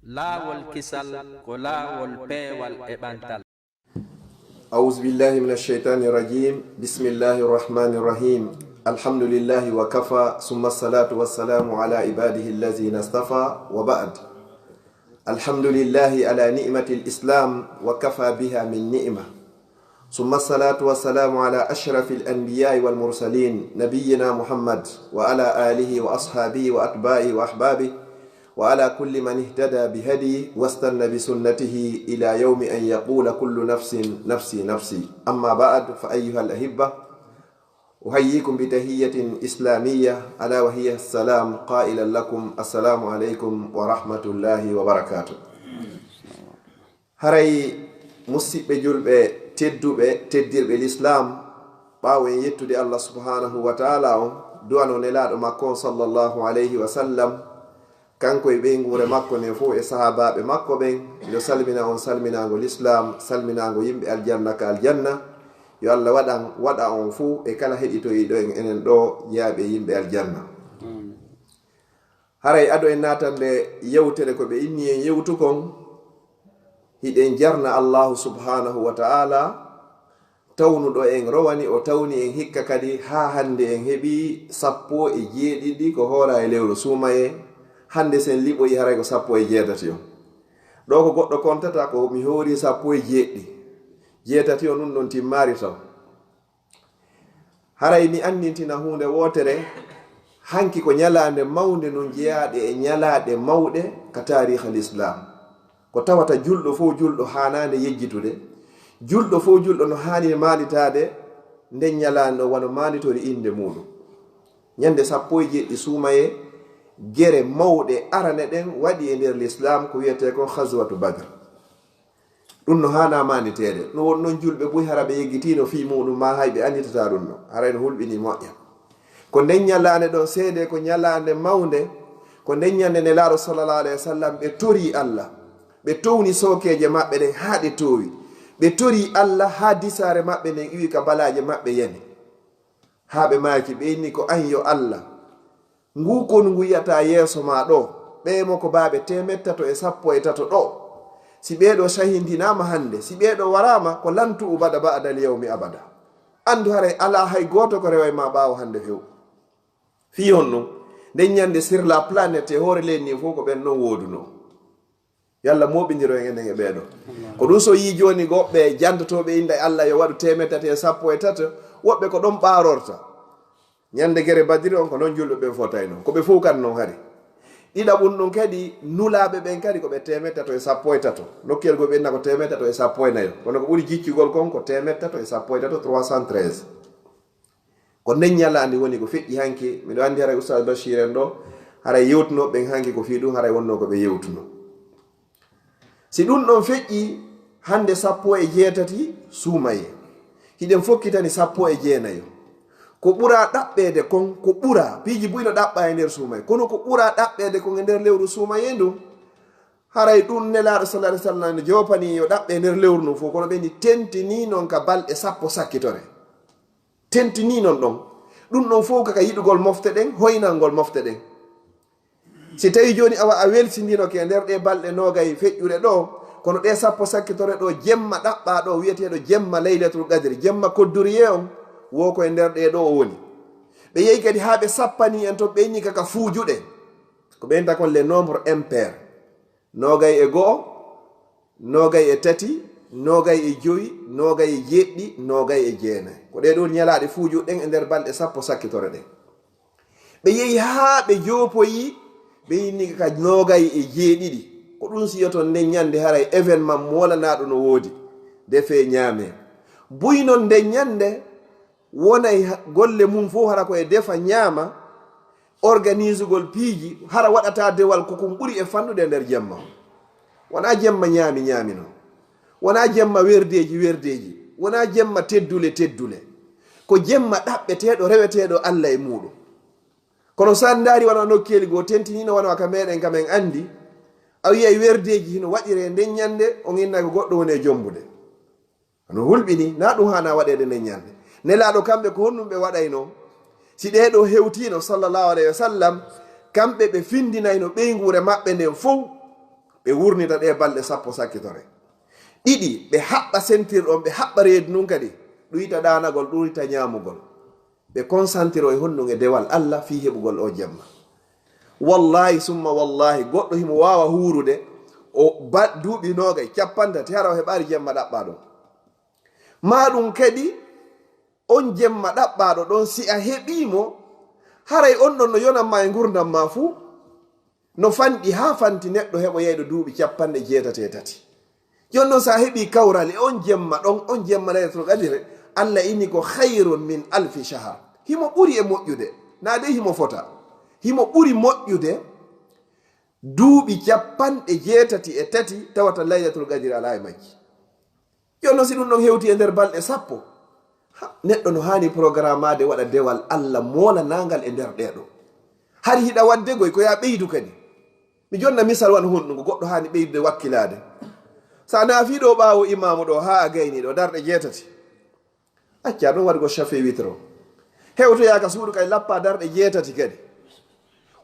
laawol kisal ko laawol peewal e ɓantal. أعوذ بالله من الشيطان الرجيم بسم الله الرحمن الرحيم الحمد لله وكفى ثم الصلاة والسلام على عباده الذين اصطفى وبعد الحمد لله على نعمة الإسلام وكفى بها من نعمة ثم الصلاة والسلام على أشرف الأنبياء والمرسلين نبينا محمد وعلى آله وأصحابه وأتباعه وأحبابه وعلى كل من اهتدى بهديه واستنى بسنته إلى يوم أن يقول كل نفس نفسي نفسي. أما بعد فأيها الأحبة أحييكم بتحية إسلامية ألا وهي السلام قائلا لكم السلام عليكم ورحمة الله وبركاته. هري مسيب جلبة تدرب الإسلام باوين يتدي الله سبحانه وتعالى دوانو نلاد مكون صلى الله عليه وسلم kanko e ɓe ngure makko ne fof e sahabaɓe makko ɓen yo salmina on salminago l'islam salminago yimɓe aljanna ka aljanna yo allah waɗa on fuu e kala heɗitoyiɗo en enen ɗo yaaɓe yimɓe aljanna. haray ado en natande yewtere ko ɓe inni en yewtukon hiɗen jarna allahu subhanahu wa ta'ala tawnuɗo en rowani o tawni en hikka kadi ha hande en heeɓi 17 ko hoora e lewru suumaye. hande sen liɓoyi haray ko 17 on ɗo ko goɗɗo kontata ko mi hoori 17 on ɗum ɗon timmari taw. haray mi andintina hunde wotere hanki ko ñalande mawde no jeyaɗe e ñalaɗe mawɗe ka tariha l'islam ko tawata julɗo fo julɗo hanande yejjitude julɗo fo julɗo no hani malitade nden ñalande o wano malitori inde muɗum ñande 17 suumaye gere mawɗe arane ɗen waɗi e nder l'islam ko wiyete ko khazwatu badr. ɗum no hana manitede no won noon julɓe ɓuy hara ɓe yeggitino fi muɗum ma hay ɓe anditata ɗum no haray no hulɓini moƴƴa ko nden ñalande ɗon seede ko ñalande mawde ko nden ñande nelaɗo sallallahu alayhi wa sallam ɓe tori allah ɓe towni sokeje maɓɓe ɗen ha ɗe towi ɓe tori allah ha disare maɓɓe nden iwi ka balaje maɓɓe yani ha ɓe maki ɓe inni ko an yo allah ngu kon ngu yiyata yeeso ma ɗo ɓeymo ko baaɓe 13 ɗo si ɓeeɗo sahindinama hande si ɓeeɗo warama ko lantu ubada ba'dal yawmi abada. andu haray ala hay goto ko rewa ma ɓawo hande few fi on ɗum nden ñande sur la planète e hoore lenni fof ko ɓen ɗon woduno yalla moɓidiro en enen e ɓeeɗo ko ɗum so yi joni goɓɓe jandotoɓe inde allah yo waɗu 13 woɓɓe ko ɗon ɓarorta ñande gere badiri on ko noon julɓe ɓen fotay noon ko ɓe fof kadi noon hari ɗiɗaɓum ɗum kadi nulaɓe ɓen kadi ko ɓe 13 nokkel go ɓenna ko 13 kono ko ɓuri jiccugol kon ko 13 313 ko nden ñalandi woni ko feƴƴi hanki miɗo andi haray oustad bachir en ɗo haray yewtuno ɓen hanki ko fi ɗum haray wonno ko ɓe yewtuno si ɗum ɗon feƴƴi hande 17 suumaye hiɗen fokkitani 19 ko ɓura ɗaɓɓede kon ko ɓura piiji buyno ɗaɓɓa e nder suumaye kono ko ɓura ɗaɓɓede kon e nder lewru suumaye ndum haray ɗum nelaɗo sallallahu alaihi wasallam ne jopani yo ɗaɓɓe e nder lewru ndum fof kono ɓeni tentini noon ka balɗe 10 sakkitore tentini noon ɗon ɗum ɗon fof kaka yiɗugol mofte ɗen hoynalngol mofte ɗen si tawi joni awa a welsidino ke nder ɗe balɗe nogay feƴƴuɗe ɗo kono ɗe 10 sakkitore ɗo jemma ɗaɓɓa ɗo wiyeteɗo jemma laylatul qadri jemma kodduriye on wo ko e nder ɗe ɗo o woni ɓe yehi kadi ha ɓe sappani en to ɓe inni kaka fuujuɗe ko ɓenta kon le nombre impair 21 23 25 27 29 ko ɗe ɗo ñalaɗe fuujuɗen e nder balɗe 10 sakkitore ɗen ɓe yehi ha ɓe jopoyi ɓe inni kaka 27 ko ɗum siyoton nden ñande haray événement molanaɗo no woodi defe ñaame buynon nden ñande wonay golle mum fof hara koye defa ñaama organise gol piiji hara waɗata dewal kokum ɓuri e fannude nder jemma wona jemma ñaami no wona jemma werdeji wona jemma teddule ko jemma ɗaɓɓeteɗo reweteɗo allah e muɗum kono sandari wona nokkeli goo tentinino wona ka meɗen kamen andi a wiyay werdeji hino waɗire nden ñande o ginna ko goɗɗo woni e jombude no hulɓini na ɗum hana waɗede nden ñande nelaɗo kamɓe ko honɗum ɓe waɗayno si ɗeɗo hewtino sallallahu alayhi wa sallam kamɓe ɓe findinayno ɓeygure maɓɓe nden fof ɓe wurnita ɗe balɗe 10 sakkitore. ɗiɗi ɓe haɓɓa sentirɗon, ɓe haɓɓa reedu nun kadi ɗuyita ɗanagol, ɗuyita ñamugol, ɓe consentiro e honɗum e dewal Allah fi heɓugol o jemma. wallahi summa wallahi goɗɗo himo wawa hurude o duuɓi noga 50 hara o heɓari jemma ɗaɓɓaɗo. maɗum kadi on jemma ɗaɓɓaɗo ɗon si a heɓimo haray on ɗon no yonanma e gurdam ma fuu no fanɗi ha fanti neɗɗo heɓo yeyɗo duuɓi 83. jon noon sa heɓi kawral e on jemma ɗon, on jemma laylatul qadr, Allah inni ko hayrun min alfi shahar. himo ɓuri e moƴƴude, na de himo fota, himo ɓuri moƴƴude duuɓi 83 tawata laylatul qadr ala e majji. jon noon si ɗum ɗon hewti e nder balɗe 10, neɗɗo no hani programmade waɗa dewal Allah molanagal e nder ɗeɗo. hari hiɗa wadde goy ko ya ɓeydu kadi. mi jonna misal wan honɗugo goɗɗo hani ɓeydude wakkilade. sa naafiɗo ɓaawo imamu ɗo ha a gayniɗo darɗe 7, acca ɗum waɗi ko chafe witro hewtoyaka suudu kay lappa darɗe 7 kadi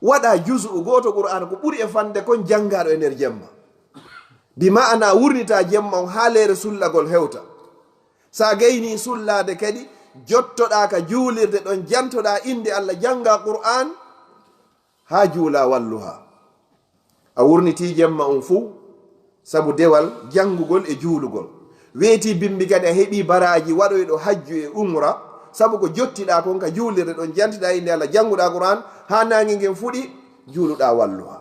waɗa jusu goto qur'an ko ɓuri e fande kon janggaɗo e nder jemma. bi ma'ana wurnita jemma on ha leere sullagol hewta. sa gayni sullade kadi jottoɗa ka juulirde ɗon jantoɗa inde Allah, janga qur'an ha juula walluha. a wurniti jemma on fuu sabu dewal jangugol e juulugol. weeti bimbi kadi a heɓi baraji waɗoyɗo hajju e umra sabu ko jottiɗa kon ka juulirde ɗon jantiɗa inde Allah, janguɗa qur'an ha nangi ngen fuɗi juuluɗa walluha.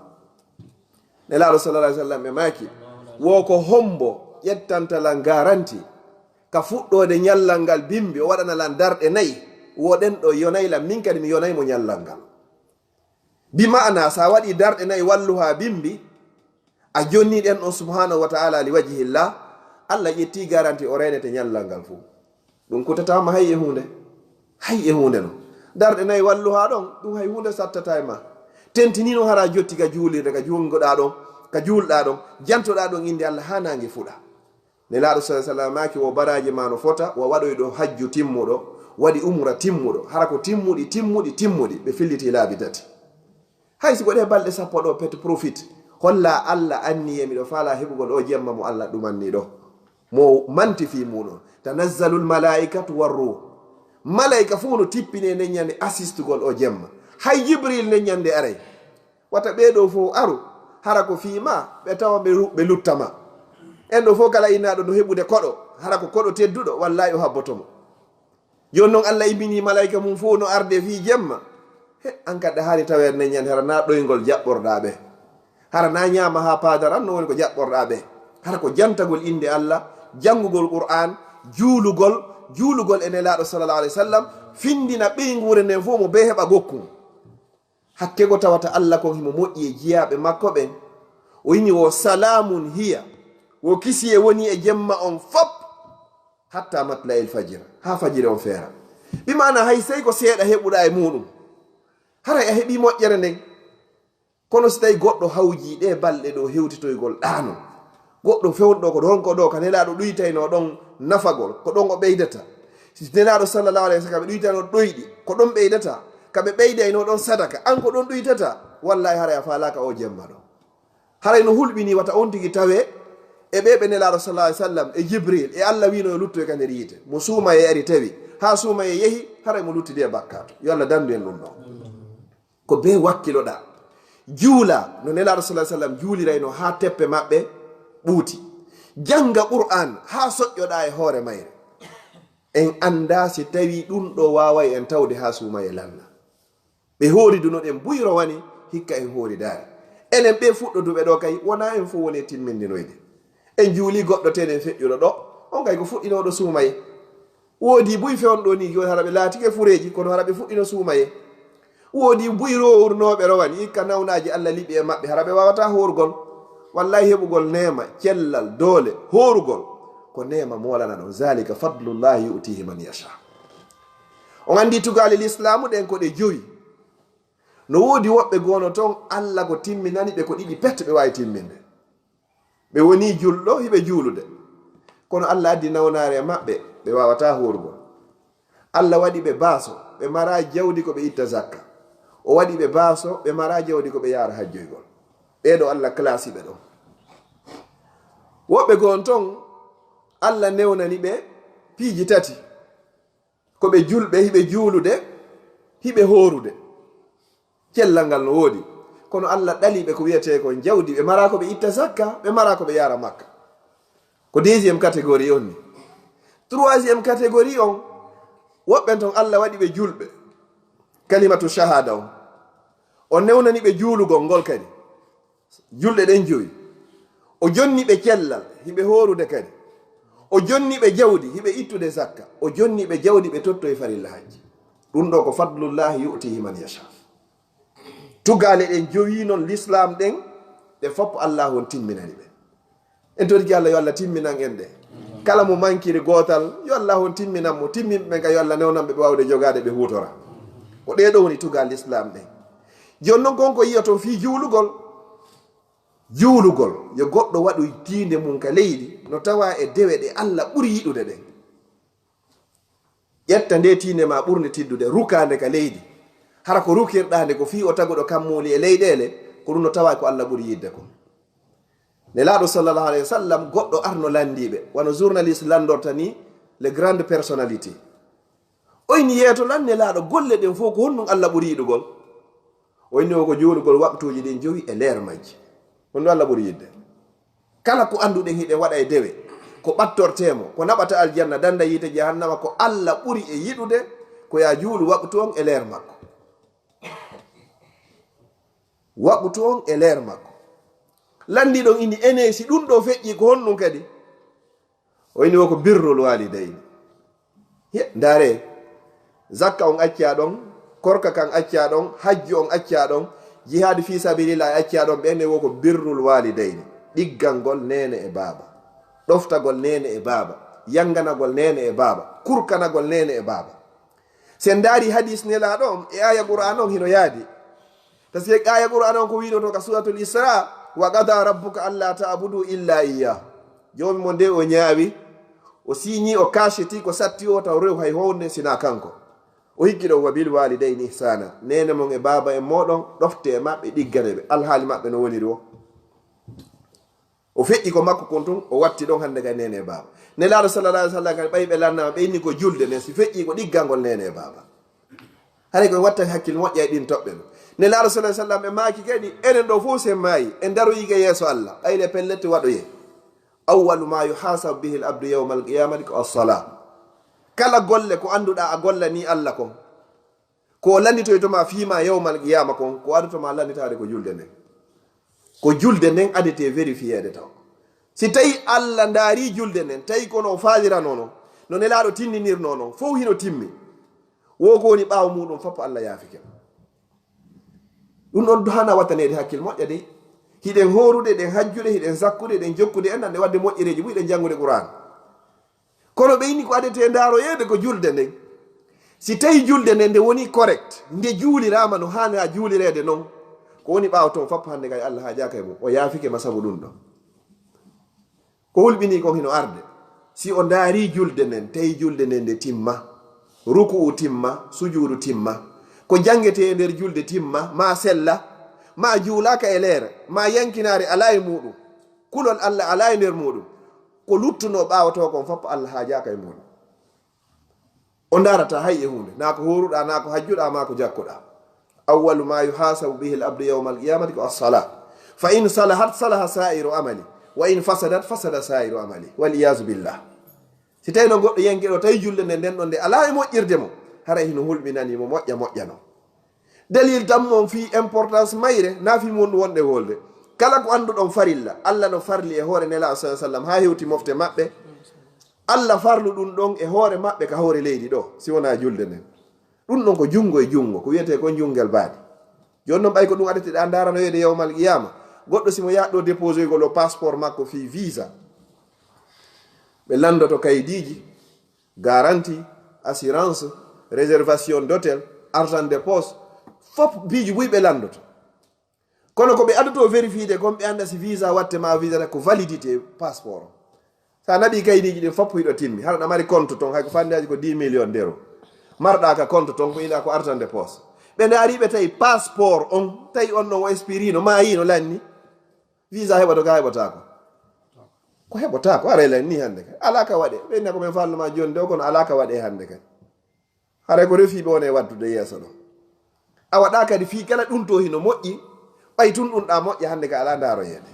nelaɗo sallallahu alaihi wasallam ɓe maki wo ko hombo ƴettantalan garanti ka fuɗɗode ñallal ngal bimbi o waɗanalan darɗe 4 woɗen ɗo yonaylan min kadi mi yonaymo ñallal ngal. bi ma'ana sa waɗi darɗe 4 walluha bimbi a jonni ɗen on subhanahu wa ta'ala li wajihillah, Allah ƴetti garanti o renete ñallal ngal fuu. ɗum kutatama hay e hunde no darɗe 4 walluha ɗon ɗum hay hunde sattata e ma. tentinino hara jotti ka juulirde ka jungoɗa ɗon ka juulɗa ɗon jantoɗa ɗon inde Allah ha nangue fuɗa. nelaɗo sallallahu alaihi wasallam maki wo baraji ma no fota wo waɗoyɗo hajju timmuɗo, waɗi umra timmuɗo, hara ko timmuɗi ɓe filliti laabi 3. hay si goɗe balɗe 10 ɗo pet profit holla Allah anni e miɗo faala heɓugol o jemma mo Allah ɗumanni ɗo mo manti fi muɗon. tanazzalul malaikatu warruh, malaika fuu no tippine nden ñande assistugol o jemma. hay jibril nden ñande aray wata ɓeɗo fo aru hara ko fiima ɓe tawa ɓe luttama. en ɗo fof kala innaɗo no heɓude koɗo, hara ko koɗo tedduɗo wallahi o habbotomo. joni noon Allah imbini malaika mum fof no arde fi jemma. an kadde haali tawere nden ñande hara na ɗoygol jaɓɓorɗa ɓe, hara na ñaama ha padaran no woni ko jaɓɓorɗa ɓe, hara ko jantagol inde Allah, jangugol qur'an, juulugol e nelaɗo sallallahu alaihi wasallam, findina ɓeygure nden fof mo be heɓa gokkum. hakke go tawata Allah kon himo moƴƴi e jiyaɓe makko ɓen. o yini wo salamun hiya, wo kisiye woni e jemma on fop hatta matla'il fajir, ha fajire on feera. bi mana hay sey ko seeɗa heɓuɗa e muɗum haray a heɓi moƴƴere nden. kono so tawi goɗɗo hawji ɗe balɗe ɗo hewtitoygol ɗano, goɗɗo fewɗo ko ɗon ko ɗo ka nelaɗo ɗuytayno ɗon nafagol ko ɗon o ɓeydata. nelaɗo sallallahu alaihi wasallam ɓe ɗuytayno ɗoyɗi ko ɗon ɓeydata, kaɓe ɓeydayno ɗon sadaka, an ko ɗon ɗuytata, wallahi haray a falaka o jemma ɗo. haray no hulɓini wata on tigi tawe e ɓe nelaɗo sallallahu alaihi wasallam e jibril e Allah wino yo luttoy ka nder yiite mo suuma e ari tawi ha suuma e yehi haray mo luttidi e bakkato. yo Allah dandu en ɗum ɗon ko be wakkiloɗa. juula no nelaɗo sallallahu alaihi wasallam juulirayno ha teppe maɓɓe ɓuuti. janga qur'an ha soƴƴoɗa e hoore mayre. en anda si tawi ɗum ɗo waway en tawde ha suuma e lalla. ɓe hooriduno ɗen buyro wani hikka en hooridari. enen ɓe fuɗɗoduɓe ɗo kay wona en fo woni e timmindinoyde. en juuli goɗɗo teɗen feƴƴuɗo ɗo on kay ko fuɗɗinoɗo suumaye. woodi buy fewon ɗo ni joni hara ɓe laatike fureji kono hara ɓe fuɗɗino suumaye. woodi buy rowurnoɓe rowani hikka nawnaji Allah liɓi e maɓɓe hara ɓe wawata horugol. wallahi heɓugol nema cellal doole horugol ko nema molana ɗon. zalika fadlullahi yu'tihi man yasha. on andi tugali l'islamu ɗen ko ɗe 5. no woodi woɓɓe gono ton Allah ko timminani ɓe ko 2 pette ɓe wawi timminde. ɓe woni julɗo hiɓe juulude kono Allah addi nawnare maɓɓe ɓe wawata horugol. Allah waɗi ɓe baaso ɓe mara jawdi ko ɓe itta zakka. o waɗi ɓe baaso ɓe mara jawdi ko ɓe yara hajjoygol. ɓeɗo Allah clasi ɓe ɗon. woɓɓe gon ton Allah newnani ɓe piiji tati ko ɓe julɓe hiɓe juulude hiɓe horude cellal ngal no woodi kono Allah ɗaliɓe ko wiyete ko jawdi ɓe mara ko ɓe itta zakka ɓe mara ko ɓe yara makka ko deuxiéme catégorie on ni troisiéme catégorie on woɓɓen ton Allah waɗi ɓe julɓe kalimatu shahada o newnani ɓe juulugol ngol kadi julɗe ɗen joyi o jonni ɓe cellal hiɓe horude kadi o jonni ɓe jawdi hiɓe ittude zakka o jonni ɓe jawdi ɓe totto e farilla hajji ɗum ɗo ko fadlullahi yu'tihi man yasha tugale ɗen jowi noon l'islam ɗen ɓe fopp Allah on timminani ɓe en torki Allah yo Allah timminan en ɗe kala mo mankiri gotal yo Allah on timminan mo timmin ɓe ga yo Allah newnanɓe ɓe wawde jogade ɓe hutora ko ɗeɗo woni tugal l'islam ɗen joni noon konko yiya toon fi juulugol yo goɗɗo waɗu diinde mum ka leydi no tawa e dewe ɗe Allah ɓuri yiɗude ɗen ƴetta nde tiinde ma ɓurde tiddude rukande ka leydi hara ko rukirɗande ko fi o taguɗo kammuli e leyɗele ko ɗum no tawa ko Allah ɓuri yidde ko nelaɗo sallallahu alayhi wa sallam goɗɗo arno landiɓe wano journaliste landorta ni les grandes personnalités oyni yeeto lan nelaɗo golle ɗen fof ko honɗum Allah ɓuri yiɗugol oyni o ko juulugol waktuji ɗin jowi e leer majji honɗum Allah ɓuri yidde kala ko anduɗen hiɗen waɗa e dewe ko ɓattortemo ko naɓata aljanna danda yiite jahannama ko Allah ɓuri e yiɗude ko ya juulu waktu on e leer makko waktu on e leer makko landiɗon ini ene si ɗum ɗo feƴƴi ko honɗum kadi oyni wo ko birrul walidayni ndaare zakka on acca ɗon korka kan acca ɗon hajju on acca ɗon jihad fi sabilillah acca ɗon ɓenne wo ko birrul walidayni ɗiggal ngol nene e baaba ɗoftagol nene e baaba yanganagol nene e baaba kurkanagol nene e baaba sen daari hadis nelaɗo on e aya qur'an on hino yaadi tasi aya qur'an on ko wiɗoto ka suratul isra wa qada rabbuka alla ta'budu illa iyyah jomi mo nde o ñaawi o siñi o kashiti ko satti o taw rew hay howne sina kanko o hikkiɗo wa bil walidayni ihsana nene mon e baaba en moɗon ɗofte e maɓɓe ɗiggane ɓe alhaali maɓɓe no woniri o feƴƴi ko makko kon tun o watti ɗon hannde kay nene e baaba nelaɗo sallallah alih sallam kadi ɓayi ɓe lannama ɓeyni ko julde nden si feƴƴi ko ɗiggangol nene e baaba haɗa koye watta hakkille moƴƴa e ɗin toɓɓe ɗo nelaɗo sallah sallam ɓe maaki kadi enen ɗo fof sen maayi en daroyike yeeso Allah ɓayle pellette waɗoye awwalu ma yuhasabu bihi l abdu yawma alqiyamati ko assala kala golle ko annduɗa a golla ni Allah kon ko landitoytoma fiima yawma alqiyama kon ko adotoma landitade ko julde nden ko julde nden adete vérifiéde taw si tawi Allah ndaari julde nden tawi kono o faaliranono no nelaɗo tinninirno noon fof hino timmi wo ko woni ɓaawo muɗum fof Allah yaafike ɗum ɗon hana wattanede hakkille moƴƴa de hiɗen horude ɗen hajjude hiɗen zakkude ɗen jokkude en nande wadde moƴƴereji ɓuy ɗen janngude qur'an kono ɓeyni ko adete ndaroyede ko julde nden si tawi julde nden nde woni correct nde juulirama no hani ha juulirede noon ko woni ɓaawo toon fopp hannde kay Allah ha jaka e mum o yaafike ma sabu ɗum ɗo ko hulɓini kon hino arde si o ndaari julde nden tawi julde nden nde timma ruku'u timma sujuudu timma ko jangete e nder julde timma ma sella ma juulaka e leere ma yankinare ala e muɗum kulol Allah ala e nder muɗum ko luttuno ɓaawato kon fopp Allah ha jaka e muɗum o darata hay e hunde na ko horuɗa na ko hajjuɗa ma ko jakkuɗa awwalu ma yuhasabu bihi l abdu yawma alqiyamati ko assala fa in salahat salaha sa'iru amali wa in fasadat fasada sa'iru amali waliyasu billah si tawi no goɗɗo yankiɗo tawi julde nde nden ɗon nde ala e moƴƴirde mo hara hino hulɓinanimo moƴƴa moƴƴano dalil tan mon fi importance mayre nafi mum wonɗe wolde kala ko annduɗon farilla Allah no farli e hoore nela sa sallam ha hewti mofte maɓɓe Allah farlu ɗum ɗon e hoore maɓɓe ka hoore leydi ɗo si wona julde nden ɗum ɗon ko junngo e junngo ko wiyete ko junngel baadi joni noon ɓay ko ɗum aɗeteɗa daranoyede yawmal qiyama goɗɗo simo yaɗɗo déposé gol o passeport makko fi visa ɓe landoto kayidiji garantie assurance réservation d'hôtel argent de poste fop biiji ɓuy ɓe landoto kono ko ɓe adoto vérifiede kon ɓe anda si visa watte ma visa ko validité passeport sa naɓi kayidiji ɗin fop hiɗo timmi haɗa mari compte ton hayko fandaji ko 10 millions d'euros marɗa ka compte ton ko ina ko argent de poste ɓe ndaariɓe tawi passeport on tawi on ɗon o expirino ma yino lanni visa heɓato ka heɓatako ko heɓota ko ara ni hannde kadi alaka waɗe ɓenna ko men falluma joni dow kono alaka waɗe hannde kadi haray ko refiɓe wone waddude yeeso ɗo a waɗa kadi fi kala ɗum to hino moƴƴi ɓay tun ɗum ɗa moƴƴa hannde ka ala ndaroyeede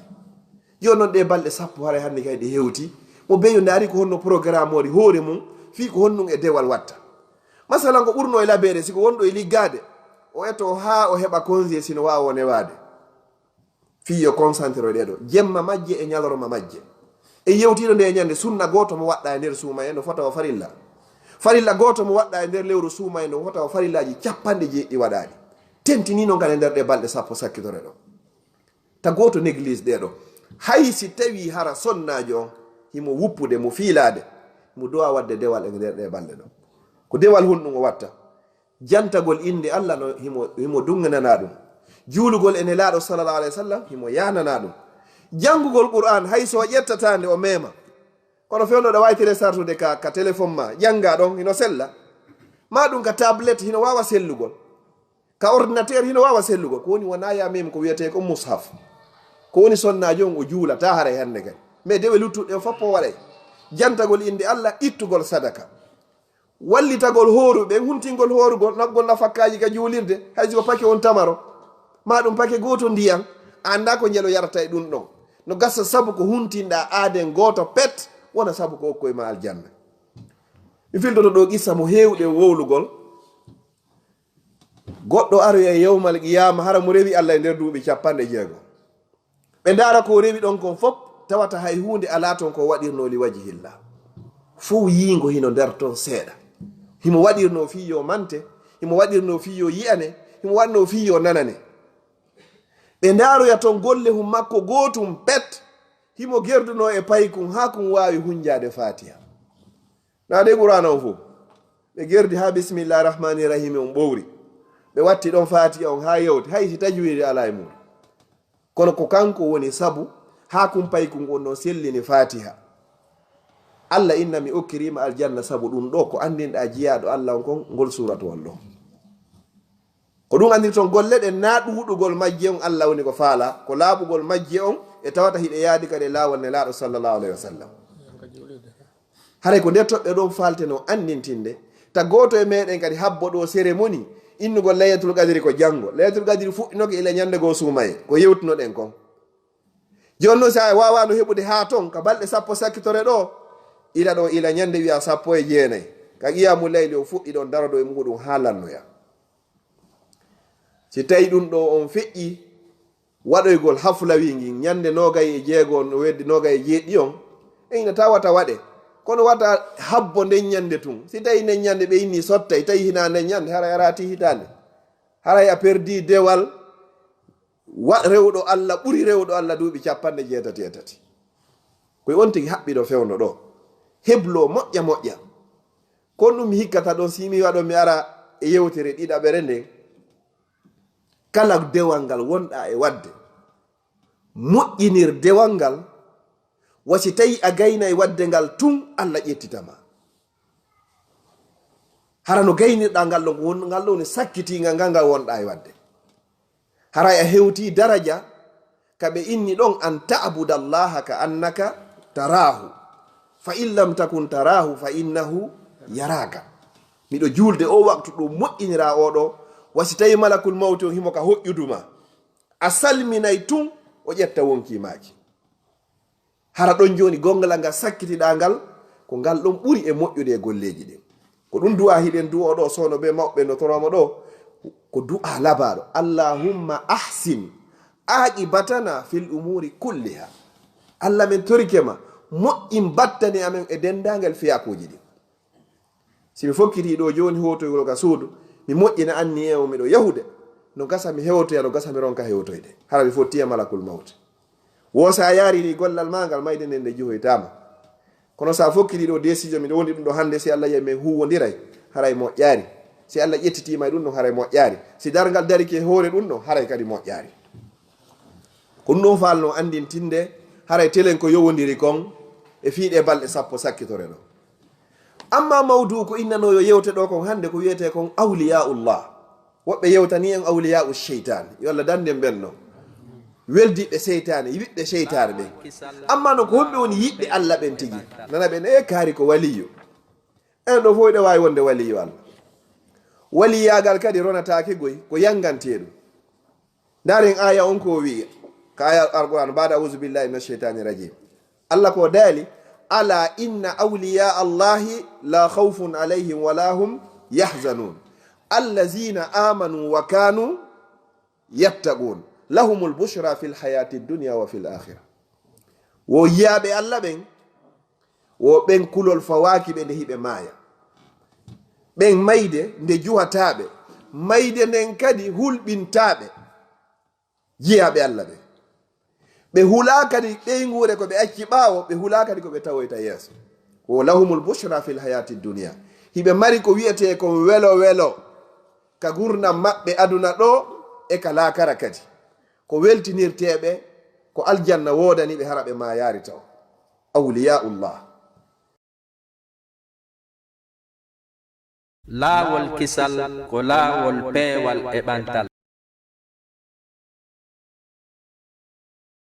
joni noon ɗe balɗe sappo haray hannde kadi ɗe hewti mo beyo ndaari ko honno programme ori hoore mum fi ko honɗum e dewal watta masalan ko ɓurno e labeede siko wonɗo e liggade o eto ha o heɓa congé sino wawa o newade fi yo concentré ɗeɗo jemma majje e ñalorma majje e yewtiɗo nde ñande sunna goto mo waɗɗa e nder suuma en no fota o farilla goto mo waɗɗa e nder lewru suuma en no fota o farillaji 90 waɗaɗi tentinino ngane nder ɗe balɗe sappo sakkitore ɗo ta goto néglige ɗeɗo hay si tawi hara sonnajo on himo wuppude mo fiilade mo dowa wadde dewal e nder ɗe balɗe ɗo ko dewal honɗum o watta jantagol inde allah no himo dunganana ɗum juulugol ene laaɗo sallallah alayhi wa sallam himo yanana ɗum janngugol qur'an hay so ƴettatande o mema kono fewnoɗo wawi téléchartude ka téléphone ma jannga ɗon hino sella ma ɗum ka tablette hino wawa sellugol ka ordinateur hino wawa sellugol ko woni wona yamima ko wiyete ko mushaf ko woni sonnajo on o juulata haray hannde kadi mais dewe luttuɗe foppo waɗay jantagol inde allah ittugol sadaka wallitagol horuɓe huntingol horugol naggol nafakkaji ka juulirde hay siko pake on tamaro ma ɗum pake goto ndiyan anda ko jelo yarata e ɗum ɗon no gassa sabu ko huntinɗa aaden goto pet wona sabu ko okkoye ma aljanna mi filtoto ɗo qissa mo hewɗe wowlugol goɗɗo aroy e yewmal qiyama hara mo rewi allah e nder duuɓi 60 ɓe ndaara ko rewi ɗon kon fop tawata hay hunde ala ton ko waɗirno li wajihillah fo yingo hino nder ton seeɗa himo waɗirno fiyo mante himo waɗirno fiyo yiyane himo waɗno fiyo nanane ɓe ndaaroya ton golle hum makko gotum pet himo gerduno e paykum ha kum wawi hunjade fatiha naade qur'ana o fof ɓe gerdi ha bisimillahi rahmani rahim on ɓowri ɓe watti ɗon fatiha on ha yewti hay si tajwide ala e mum kono ko kanko woni sabu ha kum paykum on no sellini fatiha allah inna mi okkirima aljanna sabu ɗum ɗo ko andinɗa jiyaɗo allah on kon ngol suratu on ɗo ko ɗum andir toon golle ɗe na ɗuɗugol majje on allah woni ko faala ko laaɓugol majje on e tawata hiɗe yaadi kadi laawol ne laaɗo sallllahu alayhi wa sallam haray ko nder toɓɓe ɗon falteno andintinde ta goto e meɗen kadi habbo ɗo cérémonie innugol laylatul qadri ko janngo laylatul qadri fuɗɗinoke ila ñande goo suumaye ko yewtunoɗen kon joni noon sa wawano heɓude ha ton ka balɗe sappo sakkitore ɗo ila ɗo ila ñande wiya 19 ka qiyamu layli o fuɗɗi ɗon daroɗo e muɗum ha lannoya si tawi ɗum ɗo on feƴƴi waɗoygol hafla wingin ñande 26 no weddi 27 on ina tawata waɗe kono wata habbo nden ñande tun si tawi nden ñande ɓe inni sottay tawi hina nden ñande haray arati hitande haray a perdi dewal rewɗo allah ɓuri rewɗo allah duuɓi 63 koye on tigi haɓɓiɗo fewno ɗo heblo moƴƴa moƴƴa kon ɗum mi hikkata ɗon simi waɗo mi ara e yewtere ɗiɗaɓere nden kala dewal ngal wonɗa e wadde moƴƴinir dewal ngal wasi tawi a gayna e wadde ngal tun allah ƴettitama hara no gaynirɗa ngal ɗon ngal ɗo ne sakkitingal ngal wonɗa e wadde haray a hewti daraja kaɓe inni ɗon an ta'buda allaha ka annaka tarahu fa in lam takun tarahu fa innahu yaraka miɗo julde o waktu ɗum moƴƴinira oɗo wasi tawi malakul mawti on himo ka hoƴƴuduma a salminay tun o ƴetta wonkimaki hara ɗon joni gongal ngal sakkitiɗa ngal ko ngal ɗon ɓuri e moƴƴude e golleji ɗin ko ɗum du'a hiɗen du'o ɗo sono be mawɓe no toromo ɗo ko du'a labaɗo allahumma ahsin aqibatana fil umuri kulliha allah min torikema moƴƴin battani amen e dendagal fiyakuji ɗin simi fokkiti ɗo joni hotoygol ka suudu mi moƴƴina anni e o miɗo yahude no gasa mi hewtoya no gasa mi ronka hewtoyde hara mi fottiya malakul mawte wo sa yarini gollal magal mayde nden nde juhoytama kono sa fokkiti ɗo décision miɗo woni ɗum ɗo hande si allah yi min huwodiray haray moƴƴaari si allah ƴettitima e ɗum ɗon haray moƴƴaari si dargal darike hoore ɗum ɗon haray kadi moƴƴaari ko ɗum ɗon falno andintinde haray telen ko yowodiri kon e fiiɗe balɗe sappo sakkitore ɗo amma mawdu ko innanoyo yewte ɗo kon hande ko wiyete kon awliyaullah woɓɓe yewtani en awliyau cheytan yo allah danden ɓenno weldiɓe seytane yiɓɓe seytane ɓen amma no ko homɓe woni yiɓɓe allah ɓen tigui nana ɓen e kaari ko waliyo en ɗo fof ɗe wawi wonde waliyo allah waliyagal kadi ronatake goy ko yanganteɗo daren aya on ko wiya ka aya alquran bada auzu billahi min alcheitani rajim allah ko daali ala inna awliya allahi la khawfun alayhim wala hum yahzanun allazina amanu wa kanu yattaqun lahumul bushra fil hayati dunya wa fil akhirah wo yiyaɓe allah ɓen wo ɓen kulol fawaki ɓe nde hiɓe maaya ɓen mayde nde juwataɓe mayde nden kadi hulɓintaɓe jiyaɓe allah ɓe ɓe hula kadi ɓeygure ko ɓe acci ɓaawo ɓe hula kadi ko ɓe tawoyta yeeso wo lahumul bushra fil hayati dunya hiɓe mari ko wiyete ko welo welo ka gurdam maɓɓe aduna ɗo e ka laakara kadi ko weltinirteɓe ko aljanna wodani ɓe hara ɓe ma yaari taw awliyaullah laawol kisal ko laawol peewal e ɓantal